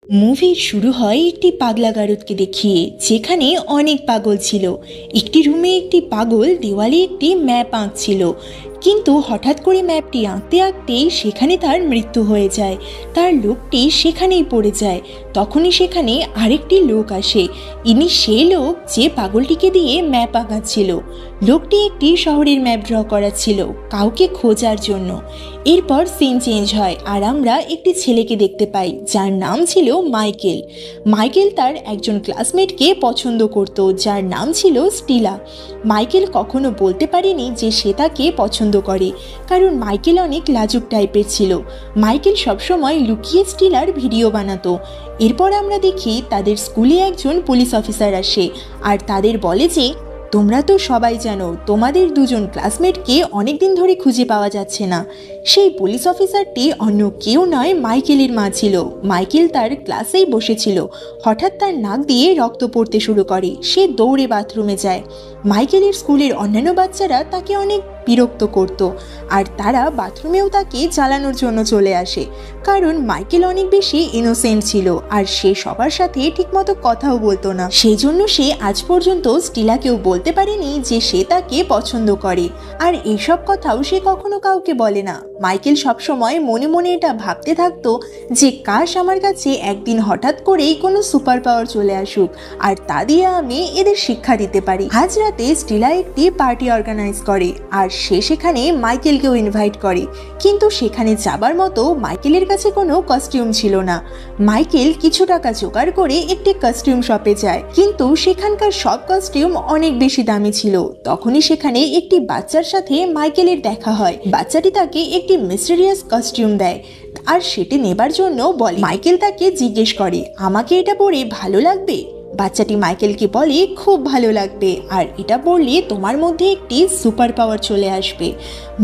মুভির শুরু হয় একটি পাগলা গারদকে দেখিয়ে, যেখানে অনেক পাগল ছিল। একটি রুমে একটি পাগল দেওয়ালে একটি ম্যাপ আঁকছিল, কিন্তু হঠাৎ করে ম্যাপটি আঁকতে আঁকতেই সেখানে তার মৃত্যু হয়ে যায়। তার লোকটি সেখানেই পড়ে যায়। তখনই সেখানে আরেকটি লোক আসে। ইনি সেই লোক যে পাগলটিকে দিয়ে ম্যাপ আঁকাচ্ছিল। লোকটি একটি শহরের ম্যাপ ড্র করাচ্ছিল কাউকে খোঁজার জন্য। এরপর সিন চেঞ্জ হয় আর আমরা একটি ছেলেকে দেখতে পাই যার নাম ছিল মাইকেল। মাইকেল তার একজন ক্লাসমেটকে পছন্দ করত যার নাম ছিল স্টিলা। মাইকেল কখনো বলতে পারেনি যে সে তাকে পছন্দ করে, কারণ মাইকেল অনেক লাজুক টাইপের ছিল। মাইকেল সবসময় লুকিয়ে স্টিলার ভিডিও বানাতো। এরপর আমরা দেখি তাদের স্কুলে একজন পুলিশ অফিসার আসে আর তাদের বলে যে তোমরা তো সবাই জানো তোমাদের দুজন ক্লাসমেটকে অনেকদিন ধরে খুঁজে পাওয়া যাচ্ছে না। সেই পুলিশ অফিসারটি অন্য কেউ নয়, মাইকেলের মা ছিল। মাইকেল তার ক্লাসেই বসেছিল, হঠাৎ তার নাক দিয়ে রক্ত পড়তে শুরু করে। সে দৌড়ে বাথরুমে যায়। মাইকেলের স্কুলের অন্যান্য বাচ্চারা তাকে অনেক বিরক্ত করত আর তারা বাথরুমেও তাকে জ্বালানোর জন্য চলে আসে, কারণ মাইকেল অনেক বেশি ইনোসেন্ট ছিল আর সে সবার সাথে ঠিকমতো কথাও বলতো না। সেই জন্য সে আজ পর্যন্ত স্টিলাকেও বলতে পারেনি যে সে তাকে পছন্দ করে, আর এইসব কথাও সে কখনো কাউকে বলে না। মাইকেল সবসময় মনে মনে এটা ভাবতে থাকতো যে কাশ আমার কাছে একদিন হঠাৎ করেই কোনো সুপার পাওয়ার চলে আসুক আর তা দিয়ে আমি এদের শিক্ষা দিতে পারি। আজ রাতে স্টিলা একটি পার্টি অর্গানাইজ করে আর সে সেখানে মাইকেলকেও ইনভাইট করে, কিন্তু সেখানে যাবার মতো মাইকেলের কাছে কোনো কস্টিউম ছিল না। মাইকেল কিছু টাকা জোগাড় করে একটি কস্টিউম শপে যায়, কিন্তু সেখানকার সব কস্টিউম অনেক বেশি দামি ছিল। তখনই সেখানে একটি বাচ্চার সাথে মাইকেলের দেখা হয়। বাচ্চাটি তাকে একটি মিস্টেরিয়াস কস্টিউম দেয় আর সেটি নেবার জন্য বলে। মাইকেল তাকে জিজ্ঞেস করে আমাকে এটা পরে ভালো লাগবে? বাচ্চাটি মাইকেলকে বলে খুব ভালো লাগবে, আর এটা পরলে তোমার মধ্যে একটি সুপার পাওয়ার চলে আসবে।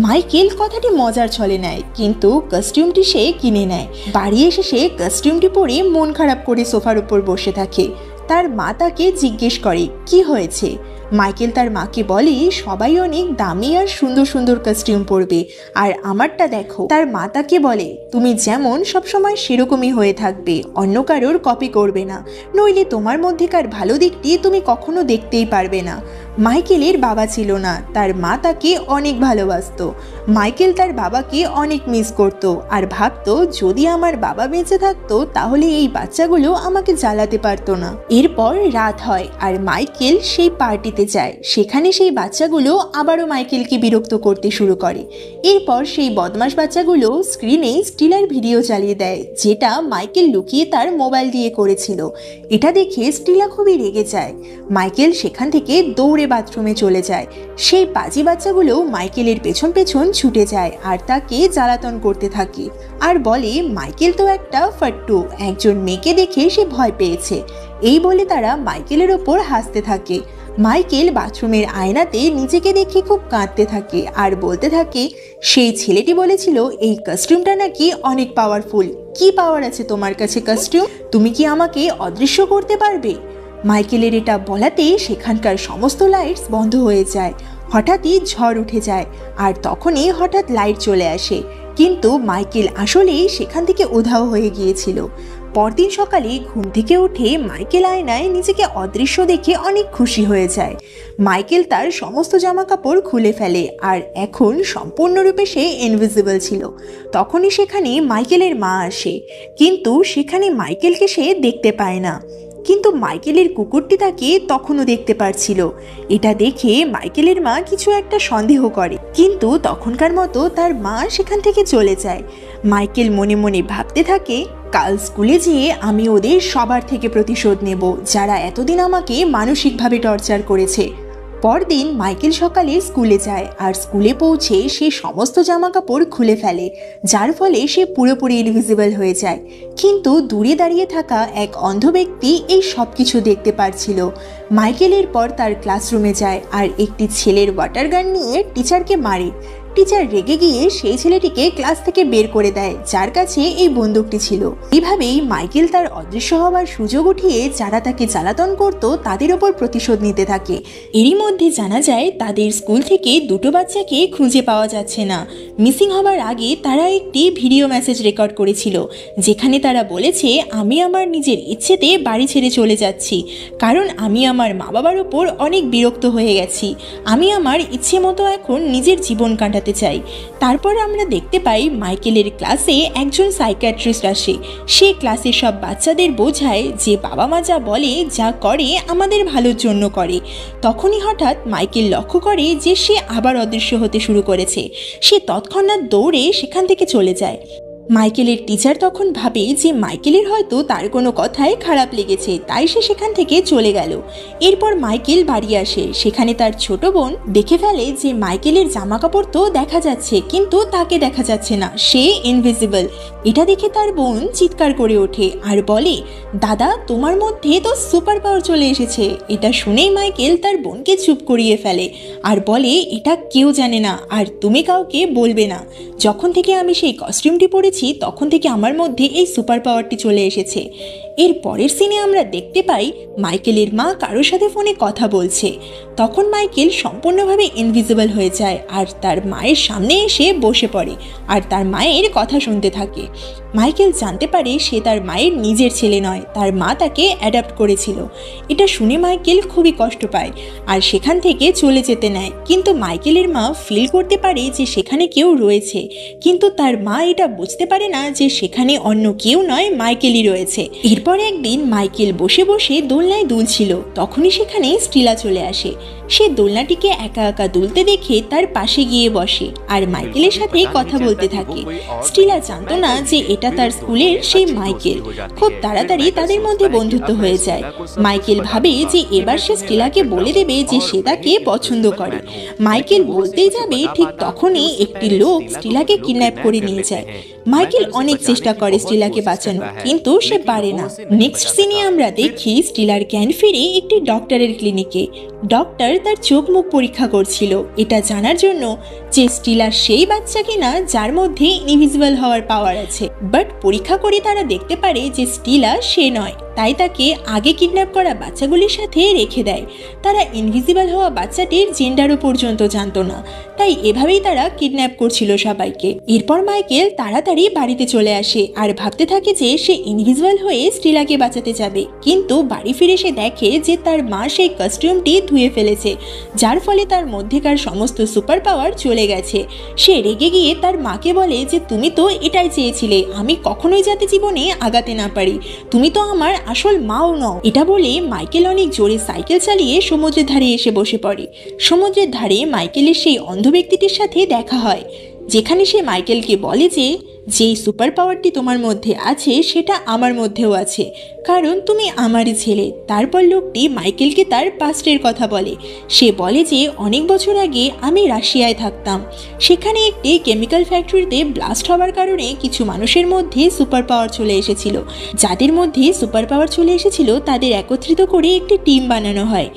মাইকেল কথাটি মজার ছলে নেয়, কিন্তু কস্টিউমটি সে কিনে নেয়। বাড়ি এসে সে কস্টিউমটি পরে মন খারাপ করে সোফার উপর বসে থাকে। তার মা তাকে জিজ্ঞেস করে কি হয়েছে। মাইকেল তার মাকে বলে সবাই অনেক দামি আর সুন্দর সুন্দর কস্টিউম পরবে, আর আমারটা দেখো। তার মা তাকে বলে তুমি যেমন সবসময় সেরকমই হয়ে থাকবে, অন্য কারোর কপি করবে না, নইলে তোমার মধ্যেকার ভালো দিকটি তুমি কখনো দেখতেই পারবে না। মাইকেলের বাবা ছিল না, তার মা তাকে অনেক ভালোবাসতো। মাইকেল তার বাবাকে অনেক মিস করত আর ভাবতো যদি আমার বাবা বেঁচে থাকতো তাহলে এই বাচ্চাগুলো আমাকে জ্বালাতে পারতো না। এরপর রাত হয় আর মাইকেল সেই পার্টিতে যায়। সেখানে সেই বাচ্চাগুলো আবারও মাইকেলকে বিরক্ত করতে শুরু করে। এরপর সেই বদমাশ বাচ্চাগুলো স্ক্রিনে স্টিলার ভিডিও চালিয়ে দেয়, যেটা মাইকেল লুকিয়ে তার মোবাইল দিয়ে করেছিল। এটা দেখে স্টিলা খুবই রেগে যায়। মাইকেল সেখান থেকে দৌড়ে বাথরুমে চলে যায়। সেই পাজি বাচ্চাগুলো মাইকেলের পেছন পেছন ছুটে যায় আর তাকে জ্বালাতন করতে থাকে আর বলে মাইকেল তো একটা ফাট্টু, একজন মেয়েকে দেখে সে ভয় পেয়েছে। এই বলে তারা মাইকেলের ওপর হাসতে থাকে। মাইকেল বাথরুমের আয়নাতে নিজেকে দেখে খুব কাঁদতে থাকে আর বলতে থাকে সেই ছেলেটি বলেছিল এই কস্টিউমটা নাকি অনেক পাওয়ারফুল। কি পাওয়ার আছে তোমার কাছে কস্টিউম? তুমি কি আমাকে অদৃশ্য করতে পারবে? মাইকেলের এটা বলাতে সেখানকার সমস্ত লাইটস বন্ধ হয়ে যায়। হঠাৎই ঝড় উঠে যায় আর তখনই হঠাৎ লাইট চলে আসে, কিন্তু মাইকেল আসলেই সেখান থেকে উধাও হয়ে গিয়েছিল। পরদিন সকালে ঘুম থেকে উঠে মাইকেল আয়নায় নিজেকে অদৃশ্য দেখে অনেক খুশি হয়ে যায়। মাইকেল তার সমস্ত জামা কাপড় খুলে ফেলে আর এখন সম্পূর্ণরূপে সে ইনভিজিবল ছিল। তখনই সেখানে মাইকেলের মা আসে, কিন্তু সেখানে মাইকেলকে সে দেখতে পায় না, কিন্তু মাইকেলের কুকুরটি তাকে তখনও দেখতে পারছিল। এটা দেখে মাইকেলের মা কিছু একটা সন্দেহ করে, কিন্তু তখনকার মতো তার মা সেখান থেকে চলে যায়। মাইকেল মনে মনে ভাবতে থাকে কাল স্কুলে যেয়ে আমি ওদের সবার থেকে প্রতিশোধ নেব যারা এতদিন আমাকে মানসিকভাবে টর্চার করেছে। পরদিন মাইকেল সকালে স্কুলে যায় আর স্কুলে পৌঁছে সে সমস্ত জামা কাপড় খুলে ফেলে, যার ফলে সে পুরোপুরি ইনভিজিবল হয়ে যায়। কিন্তু দূরে দাঁড়িয়ে থাকা এক অন্ধ ব্যক্তি এই সব কিছু দেখতে পারছিল। মাইকেল এরপর তার ক্লাসরুমে যায় আর একটি ছেলের ওয়াটার গান নিয়ে টিচারকে মারে। টিচার রেগে গিয়ে সেই ছেলেটিকে ক্লাস থেকে বের করে দেয় যার কাছে এই বন্দুকটি ছিল। এইভাবেই মাইকেল তার অদৃশ্য হওয়ার সুযোগ উঠিয়ে যারা তাকে জ্বালাতন করত তাদের ওপর প্রতিশোধ নিতে থাকে। এরই মধ্যে জানা যায় তাদের স্কুল থেকে দুটো বাচ্চাকে খুঁজে পাওয়া যাচ্ছে না। মিসিং হওয়ার আগে তারা একটি ভিডিও মেসেজ রেকর্ড করেছিল যেখানে তারা বলেছে, আমি আমার নিজের ইচ্ছেতে বাড়ি ছেড়ে চলে যাচ্ছি, কারণ আমি আমার মা বাবার ওপর অনেক বিরক্ত হয়ে গেছি। আমি আমার ইচ্ছে মতো এখন নিজের জীবন কাটাতে চাই। তারপর আমরা দেখতে পাই মাইকেলের ক্লাসে একজন সাইকিয়াট্রিস্ট আসে। সে ক্লাসের সব বাচ্চাদের বোঝায় যে বাবা মা যা বলে যা করে আমাদের ভালোর জন্য করে। তখনই হঠাৎ মাইকেল লক্ষ্য করে যে সে আবার অদৃশ্য হতে শুরু করেছে। সে তৎক্ষণাৎ দৌড়ে সেখান থেকে চলে যায়। মাইকেলের টিচার তখন ভাবে যে মাইকেলের হয়তো তার কোনো কথায় খারাপ লেগেছে, তাই সে সেখান থেকে চলে গেল। এরপর মাইকেল বাড়ি আসে। সেখানে তার ছোট বোন দেখে ফেলে যে মাইকেলের জামা কাপড় তো দেখা যাচ্ছে কিন্তু তাকে দেখা যাচ্ছে না, সে ইনভিজিবল। এটা দেখে তার বোন চিৎকার করে ওঠে আর বলে, দাদা তোমার মধ্যে তো সুপার পাওয়ার চলে এসেছে। এটা শুনেই মাইকেল তার বোনকে চুপ করিয়ে ফেলে আর বলে, এটা কেউ জানে না আর তুমি কাউকে বলবে না। যখন থেকে আমি সেই কস্টিউমটি পরেছি তখন থেকে আমার মধ্যে এই সুপার পাওয়ারটি চলে এসেছে। এর পরের সিনে আমরা দেখতে পাই মাইকেলের মা কারোর সাথে ফোনে কথা বলছে। তখন মাইকেল সম্পূর্ণভাবে ইনভিজিবল হয়ে যায় আর তার মায়ের সামনে এসে বসে পড়ে আর তার মায়ের কথা শুনতে থাকে। মাইকেল জানতে পারে সে তার মায়ের নিজের ছেলে নয়, তার মা তাকে অ্যাডাপ্ট করেছিল। এটা শুনে মাইকেল খুবই কষ্ট পায় আর সেখান থেকে চলে যেতে নেয়। কিন্তু মাইকেলের মা ফিল করতে পারে যে সেখানে কেউ রয়েছে, কিন্তু তার মা এটা বুঝতে পারে না যে সেখানে অন্য কেউ নয়, মাইকেলই রয়েছে। এরপর একদিন মাইকেল বসে বসে দোলনায় দুলছিল, তখনই সেখানে স্টিলা চলে আসে। সে দোলনাটিকে একা একা দুলতে দেখে তার পাশে গিয়ে বসে আর মাইকেলের সাথে কথা বলতে থাকে। স্টিলা জানতো না যে এটা তার স্কুলের সেই মাইকেল। খুব তাড়াতাড়ি তাদের মধ্যে বন্ধুত্ব হয়ে যায়। মাইকেল ভাবে যে এবার সে স্টিলাকে বলে দেবে যে সে তাকে পছন্দ করে। মাইকেল বলতেই যাবে ঠিক তখনই একটি লোক স্টিলাকে কিডন্যাপ করে নিয়ে যায়। মাইকেল অনেক চেষ্টা করে স্টিলাকে বাঁচানো, কিন্তু সে পারে না। নেক্সট সিনে আমরা দেখি স্টিলার জ্ঞান ফিরে একটি ডক্টরের ক্লিনিকে। ডক্টর তার চোখ মুখ পরীক্ষা করছিল এটা জানার জন্য যে স্টিলা সেই বাচ্চা কিনা যার মধ্যে ইনভিজিবল হওয়ার পাওয়ার আছে। বাট পরীক্ষা করে তারা দেখতে পারে যে স্টিলা সে নয়, তাই তাকে আগে কিডন্যাপ করা বাচ্চাগুলির সাথে রেখে দেয়। তারা ইনভিজিবল হওয়া বাচ্চাটির জেন্ডারও পর্যন্ত জানতো না, তাই এভাবেই তারা কিডন্যাপ করছিল সবাইকে। এরপর মাইকেল তাড়াতাড়ি বাড়িতে চলে আসে আর ভাবতে থাকে যে সে ইনভিজিবল হয়ে স্টিলাকে বাঁচাতে যাবে। কিন্তু বাড়ি ফিরে সে দেখে যে তার মা সেই কস্টিউমটি ধুয়ে ফেলেছে, যার ফলে তার মধ্যেকার সমস্ত সুপার পাওয়ার চলে গেছে। সে রেগে গিয়ে তার মাকে বলে যে তুমি তো এটাই চেয়েছিলে, আমি কখনোই যাতে জীবনে আগাতে না পারি, তুমি তো আমার আসল মাও নও। এটা বলে মাইকেল অনেক জোরে সাইকেল চালিয়ে সমুদ্রের ধারে এসে বসে পড়ে। সমুদ্রের ধারে মাইকেলের সেই অন্ধ ব্যক্তিটির সাথে দেখা হয়, যেখানে সে মাইকেলকে বলে যে যেই সুপার পাওয়ারটি তোমার মধ্যে আছে সেটা আমার মধ্যেও আছে, কারণ তুমি আমারই ছেলে। তারপর লোকটি মাইকেলকে তার পাস্টের কথা বলে। সে বলে যে অনেক বছর আগে আমি রাশিয়ায় থাকতাম, সেখানে একটি কেমিক্যাল ফ্যাক্টরিতে ব্লাস্ট হওয়ার কারণে কিছু মানুষের মধ্যে সুপার পাওয়ার চলে এসেছিল। যাদের মধ্যে সুপার পাওয়ার চলে এসেছিল তাদের একত্রিত করে একটি টিম বানানো হয়।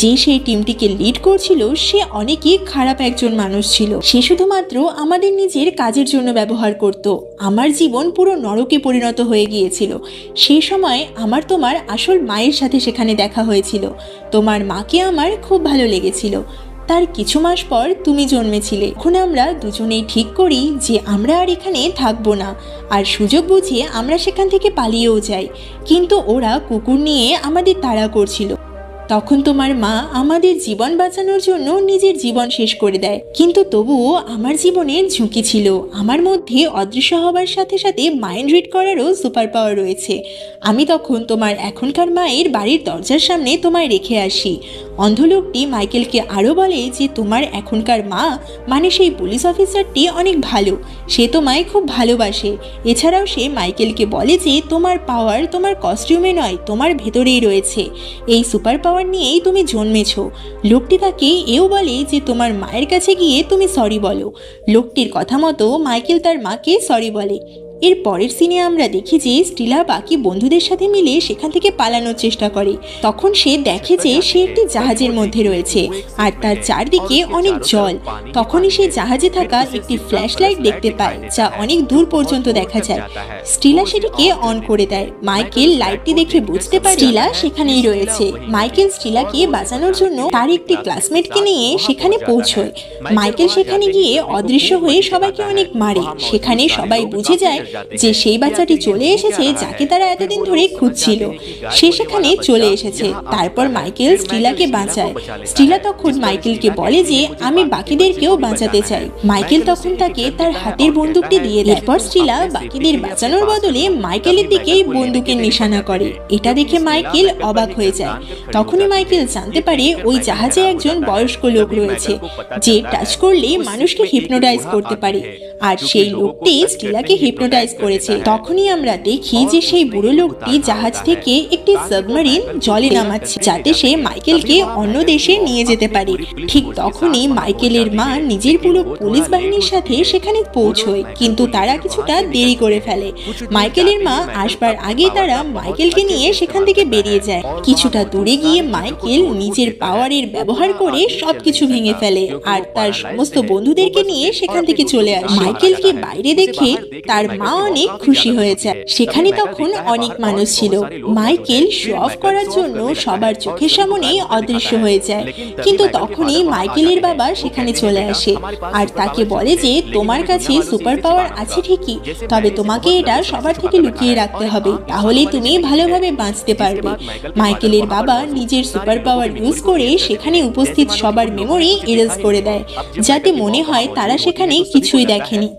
যে সেই টিমটিকে লিড করছিল সে অনেকই খারাপ একজন মানুষ ছিল। সে শুধুমাত্র আমাদের নিজের কাজের জন্য ব্যবহার করত। আমার জীবন পুরো নরকে পরিণত হয়ে গিয়েছিল। সেই সময় আমার তোমার আসল মায়ের সাথে সেখানে দেখা হয়েছিল। তোমার মাকে আমার খুব ভালো লেগেছিল। তার কিছু মাস পর তুমি জন্মেছিলে। এখন আমরা দুজনেই ঠিক করি যে আমরা আর এখানে থাকবো না, আর সুযোগ বুঝে আমরা সেখান থেকে পালিয়েও যাই। কিন্তু ওরা কুকুর নিয়ে আমাদের তাড়া করছিল। তখন তোমার মা আমাদের জীবন বাঁচানোর জন্য নিজের জীবন শেষ করে দেয়। কিন্তু তবুও আমার জীবনের ঝুঁকি ছিল। আমার মধ্যে অদৃশ্য হওয়ার সাথে সাথে মাইন্ড রিড করারও সুপার পাওয়ার রয়েছে। আমি তখন তোমার এখনকার মায়ের বাড়ির দরজার সামনে তোমায় রেখে আসি। অন্ধ লোকটি মাইকেলকে আরও বলে যে তোমার এখনকার মা মানে সেই পুলিশ অফিসারটি অনেক ভালো, সে তোমায় খুব ভালোবাসে। এছাড়াও সে মাইকেলকে বলে যে তোমার পাওয়ার তোমার কস্টিউমে নয়, তোমার ভেতরেই রয়েছে। এই সুপার পাওয়ার নিয়েই তুমি জন্মেছ। লোকটি তাকে এও বলে যে তোমার মায়ের কাছে গিয়ে তুমি সরি বলো। লোকটির কথা মতো মাইকেল তার মাকে সরি বলে। এর পরের সিনে আমরা দেখি যে স্টিলা বাকি বন্ধুদের সাথে মিলে সেখান থেকে পালানোর চেষ্টা করে। তখন সে দেখে যে সে একটি জাহাজের মধ্যে রয়েছে আর তার চারদিকে অনেক জল। তখনই সে জাহাজে থাকা একটি ফ্ল্যাশ লাইট দেখতে পায় যা অনেক দূর পর্যন্ত দেখা যায়। স্টিলা সেটিকে অন করে দেয়। মাইকেল লাইটটি দেখে বুঝতে পারে স্টিলা সেখানেই রয়েছে। মাইকেল স্টিলাকে বাঁচানোর জন্য তার একটি ক্লাসমেটকে নিয়ে সেখানে পৌঁছয়। মাইকেল সেখানে গিয়ে অদৃশ্য হয়ে সবাইকে অনেক মারে। সেখানে সবাই বুঝে যায় যে সেই বাচ্চাটি চলে এসেছে যাকে তারা এতদিন ধরে খুঁজছিল। সে সেখানে চলে এসেছে। তারপর মাইকেল স্টিলাকে বাঁচায়। স্টিলা তখন মাইকেলকে বলে যে আমি বাকিদেরকেও বাঁচাতে চাই। মাইকেল তখন তাকে তার হাতের বন্দুকটি দিয়ে দেয়। এরপর স্টিলা বাকিদের বাঁচানোর বদলে মাইকেলের দিকেই বন্দুকের নিশানা করে। এটা দেখে মাইকেল অবাক হয়ে যায়। তখনই মাইকেল জানতে পারে ওই জাহাজে একজন বয়স্ক লোক রয়েছে যে টাচ করলে মানুষকে হিপনোটাইজ করতে পারে, আর সেই লোকটি স্টিলাকে হিপনোটাইজ করেছে। তখনই আমরা দেখি যে সেই বুড়ো লোকটি জাহাজ থেকে একটি সাবমেরিন জলে নামাচ্ছে যাতে সে মাইকেলকে অন্য দেশে নিয়ে যেতে পারে। ঠিক তখনই মাইকেলের মা নিজের পুরো পুলিশ বাহিনীর সাথে সেখানে পৌঁছয়, কিন্তু তারা কিছুটা দেরি করে ফেলে। মাইকেলের মা আসবার আগে তারা মাইকেলকে নিয়ে সেখান থেকে বেরিয়ে যায়। কিছুটা দূরে গিয়ে মাইকেল নিজের পাওয়ারের ব্যবহার করে সবকিছু ভেঙে ফেলে আর তার সমস্ত বন্ধুদেরকে নিয়ে সেখান থেকে চলে আসে। মাইকেলকে বাইরে দেখে তার মা অনেক খুশি হয়ে যায়। সেখানে তখন অনেক মানুষ ছিল। মাইকেল শো অফ করার জন্য সবার চোখের সামনে অদৃশ্য হয়ে যায়, কিন্তু তখনই মাইকেলের বাবা সেখানে চলে আসে আর তাকে বলে যে তোমার কাছে সুপার পাওয়ার আছে ঠিকই, তবে তোমাকে এটা সবার থেকে লুকিয়ে রাখতে হবে, তাহলেই তুমি ভালোভাবে বাঁচতে পারবে। মাইকেলের বাবা নিজের সুপার পাওয়ার ইউজ করে সেখানে উপস্থিত সবার মেমোরি ইরেজ করে দেয়, যাতে মনে হয় তারা সেখানে কিছুই দেখেনি।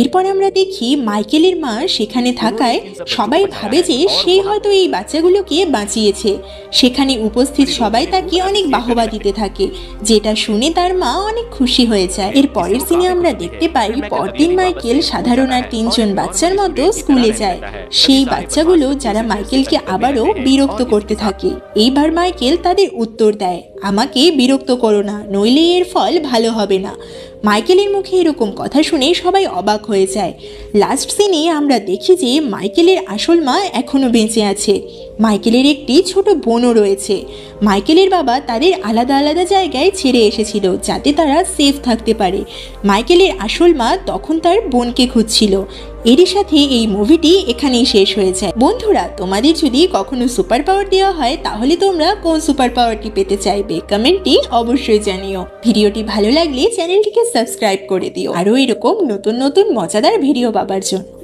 এরপর আমরা দেখি মাইকেলের মা সেখানে থাকায় সবাই ভাবে যে সে হয়তো এই বাচ্চাগুলোকে বাঁচিয়েছে। সেখানে উপস্থিত সবাই তাকে অনেক বাহবা দিতে থাকে, যেটা শুনে তার মা অনেক খুশি হয়ে যায়। এর পরের সিনে আমরা দেখতে পাই পরদিন মাইকেল সাধারণ আর 3 জন বাচ্চার মতো স্কুলে যায়। সেই বাচ্চাগুলো যারা মাইকেলকে আবারও বিরক্ত করতে থাকে। এইবার মাইকেল তাদের উত্তর দেয়, আমাকে বিরক্ত করো না, নইলে এর ফল ভালো হবে না। মাইকেলের মুখে এরকম কথা শুনে সবাই অবাক হয়ে যায়। লাস্ট সিনে আমরা দেখি যে মাইকেলের আসল মা এখনো বেঁচে আছে। মাইকেলের একটি ছোট বোনও রয়েছে। মাইকেলের বাবা তাদের আলাদা আলাদা জায়গায় ছেড়ে এসেছিল যাতে তারা সেফ থাকতে পারে। মাইকেলের আসল মা তখন তার বোনকে খুঁজছিল। এরই সাথে এই মুভিটি এখানেই শেষ হয়ে যায়। বন্ধুরা, তোমাদের যদি কখনো সুপার পাওয়ার দেওয়া হয় তাহলে তোমরা কোন সুপার পাওয়ারটি পেতে চাইবে কমেন্টে অবশ্যই জানিও। ভিডিওটি ভালো লাগলে চ্যানেলটিকে সাবস্ক্রাইব করে দিও আরও এরকম নতুন নতুন মজাদার ভিডিও পাবার জন্য।